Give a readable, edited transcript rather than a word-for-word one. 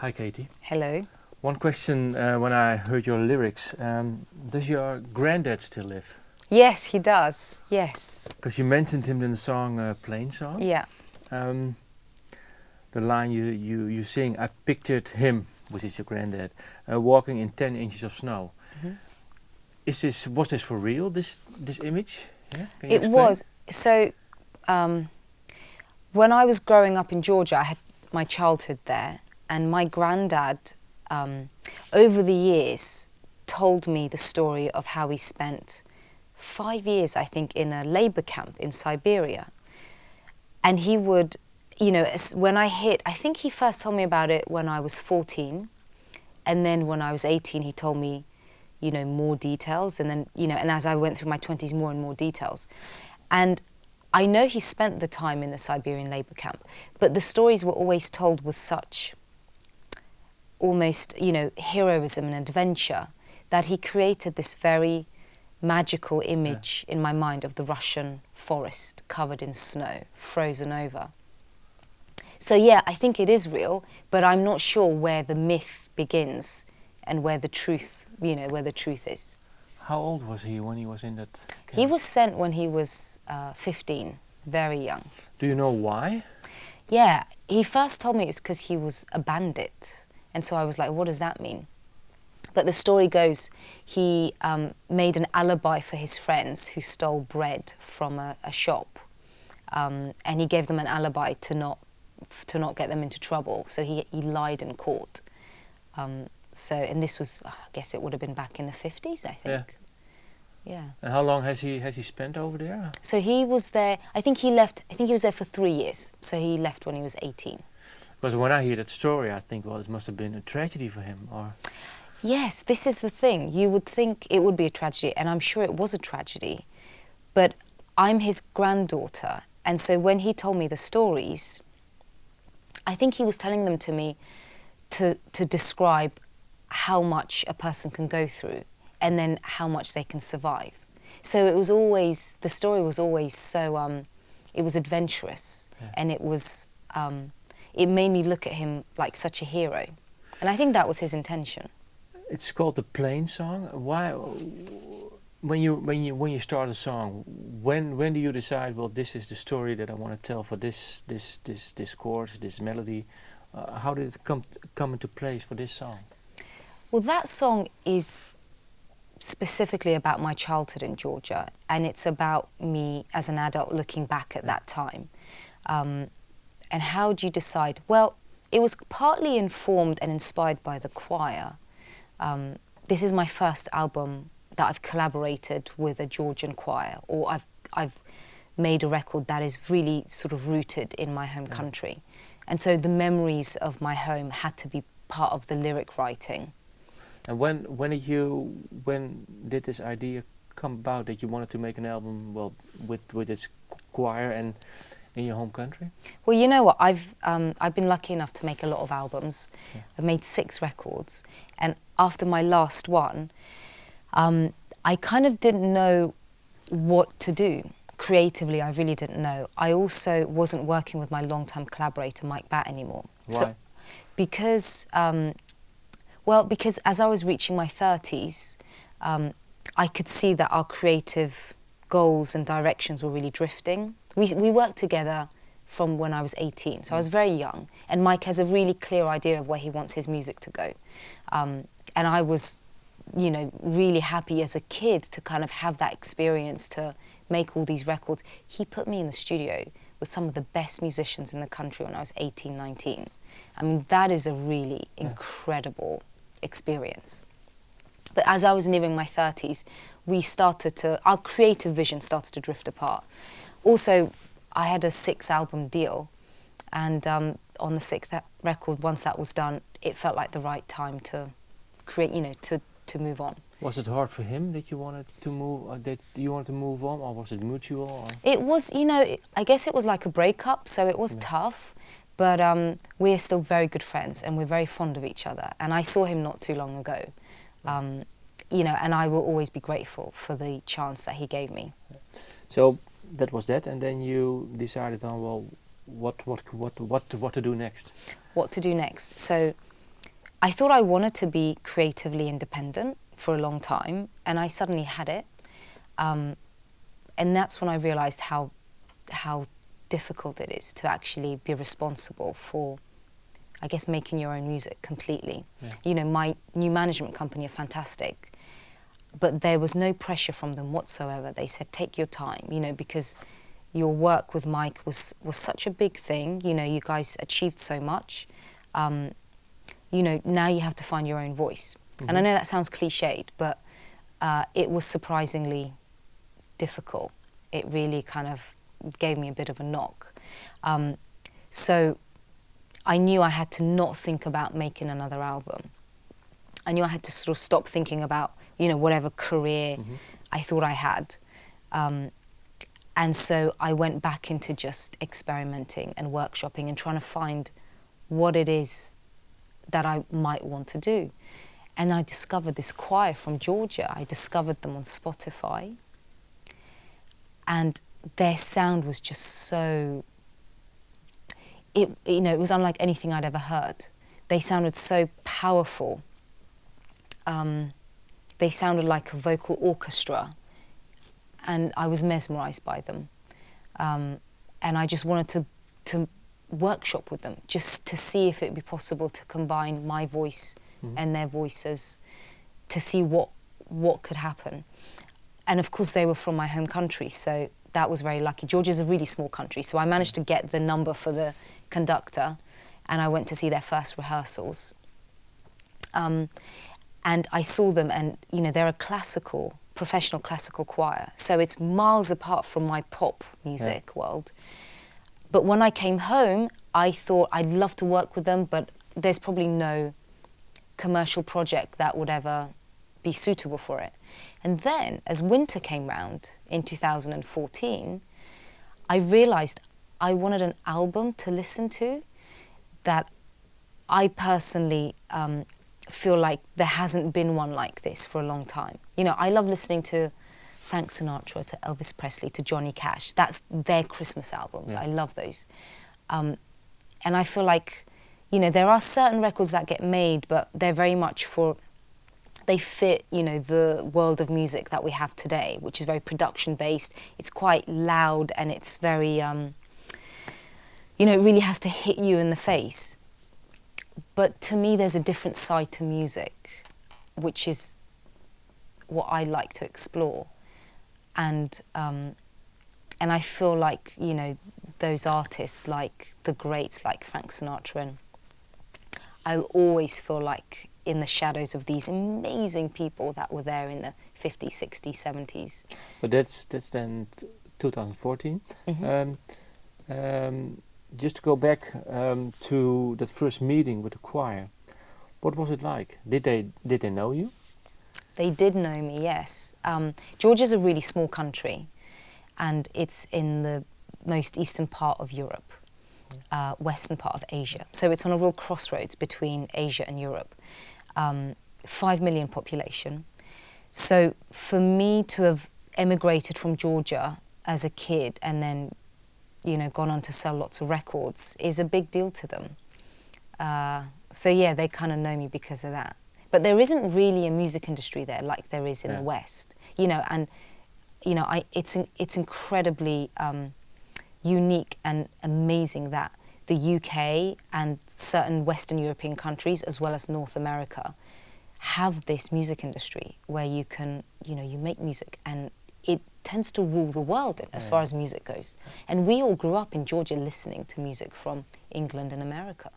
Hi, Katie. Hello. One question when I heard your lyrics, does your granddad still live? Yes, he does. Yes. Because you mentioned him in the song Plain Song. Yeah. Um, the line you sing, I pictured him, which is your granddad, walking in 10 inches of snow. Was this for real, this image? Yeah? Can you It explain? was. So, when I was growing up in Georgia, I had my childhood there, and my granddad, over the years, told me the story of how he spent 5 years, I think, in a labor camp in Siberia. And he would, when I think he first told me about it when I was 14, and then when I was 18, he told me, more details, and then, and as I went through my 20s, more and more details. And I know he spent the time in the Siberian labor camp, but the stories were always told with such almost, heroism and adventure that he created this very magical image in my mind of the Russian forest covered in snow, frozen over. So yeah, I think it is real, but I'm not sure where the myth begins and where the truth, where the truth is. How old was he when he was in that camp? He was sent when he was 15, very young. Do you know why? Yeah, he first told me it's because he was a bandit. And so I was like, what does that mean? But the story goes, he made an alibi for his friends who stole bread from a shop. And he gave them an alibi to not get them into trouble. So he lied in court. And this was, I guess it would have been back in the 50s, I think. Yeah. And how long has he spent over there? So he was there, I think he was there for 3 years. So he left when he was 18. Because when I hear that story, I think, well, it must have been a tragedy for him, or... Yes, this is the thing. You would think it would be a tragedy, and I'm sure it was a tragedy. But I'm his granddaughter, and so when he told me the stories, I think he was telling them to me to describe how much a person can go through and then how much they can survive. So it was always, the story was always so, it was adventurous, and it was, it made me look at him like such a hero. And I think that was his intention. It's called the Plain Song. Why, when you start a song, when do you decide? Well, this is the story that I want to tell for this chorus, this melody. How did it come into place for this song? Well, that song is specifically about my childhood in Georgia, and it's about me as an adult looking back at that time. And how do you decide? Well, it was partly informed and inspired by the choir. This is my first album that I've collaborated with a Georgian choir, or I've made a record that is really sort of rooted in my home country. And so the memories of my home had to be part of the lyric writing. And when did this idea come about that you wanted to make an album, well, with its choir and in your home country? Well, you know what, I've been lucky enough to make a lot of albums. I've made 6 records, and after my last one, I kind of didn't know what to do. Creatively, I really didn't know. I also wasn't working with my long-term collaborator, Mike Batt, anymore. Why? So, because as I was reaching my 30s, I could see that our creative goals and directions were really drifting. We worked together from when I was 18, so I was very young, and Mike has a really clear idea of where he wants his music to go. And I was, really happy as a kid to kind of have that experience to make all these records. He put me in the studio with some of the best musicians in the country when I was 18, 19. I mean, that is a really incredible experience. But as I was nearing my 30s, our creative vision started to drift apart. Also, I had a 6-album deal, and on the 6th record, once that was done, it felt like the right time to create, to move on. Was it hard for him that you wanted to move, on, or was it mutual? Or? It was, I guess it was like a breakup, so it was tough, but we're still very good friends, and we're very fond of each other. And I saw him not too long ago, and I will always be grateful for the chance that he gave me. So that was that, and then you decided on, well, what to do next? What to do next? So I thought I wanted to be creatively independent for a long time, and I suddenly had it. And that's when I realised how difficult it is to actually be responsible for, I guess, making your own music completely. Yeah. You know, my new management company are fantastic, but there was no pressure from them whatsoever. They said, take your time, you know, because your work with Mike was such a big thing. You know, you guys achieved so much. You know, now you have to find your own voice. Mm-hmm. And I know that sounds cliched, but it was surprisingly difficult. It really kind of gave me a bit of a knock. So I knew I had to not think about making another album. I knew I had to sort of stop thinking about, you know, whatever career Mm-hmm. I thought I had. And so I went back into just experimenting and workshopping and trying to find what it is that I might want to do. And I discovered this choir from Georgia. I discovered them on Spotify. And their sound was just so, you know, it was unlike anything I'd ever heard. They sounded so powerful. They sounded like a vocal orchestra. And I was mesmerised by them. And I just wanted to workshop with them, just to see if it would be possible to combine my voice and their voices, to see what could happen. And of course they were from my home country, so that was very lucky. Georgia's a really small country, so I managed to get the number for the conductor, and I went to see their first rehearsals. And I saw them, and you know, they're a professional classical choir, so it's miles apart from my pop music world. But when I came home, I thought I'd love to work with them, but there's probably no commercial project that would ever be suitable for it. And then, as winter came round in 2014, I realised I wanted an album to listen to that I personally feel like there hasn't been one like this for a long time. You know, I love listening to Frank Sinatra, to Elvis Presley, to Johnny Cash. That's their Christmas albums. Yeah. I love those. And I feel like, you know, there are certain records that get made, but they're very much they fit, you know, the world of music that we have today, which is very production-based. It's quite loud, and it's very, you know, it really has to hit you in the face. But to me, there's a different side to music, which is what I like to explore. And I feel like, you know, those artists, like the greats like Frank Sinatra, and I'll always feel like in the shadows of these amazing people that were there in the 50s, 60s, 70s. But that's then 2014. Just to go back to that first meeting with the choir, what was it like? Did they know you? They did know me, yes. Georgia's a really small country, and it's in the most eastern part of Europe, western part of Asia. So it's on a real crossroads between Asia and Europe. 5 million population. So for me to have emigrated from Georgia as a kid and then, you know, gone on to sell lots of records is a big deal to them. So yeah, they kind of know me because of that. But there isn't really a music industry there like there is in the West, you know, and you know, it's incredibly unique and amazing that the UK and certain Western European countries, as well as North America, have this music industry where you can, you know, you make music and it tends to rule the world as far as music goes. And we all grew up in Georgia listening to music from England and America.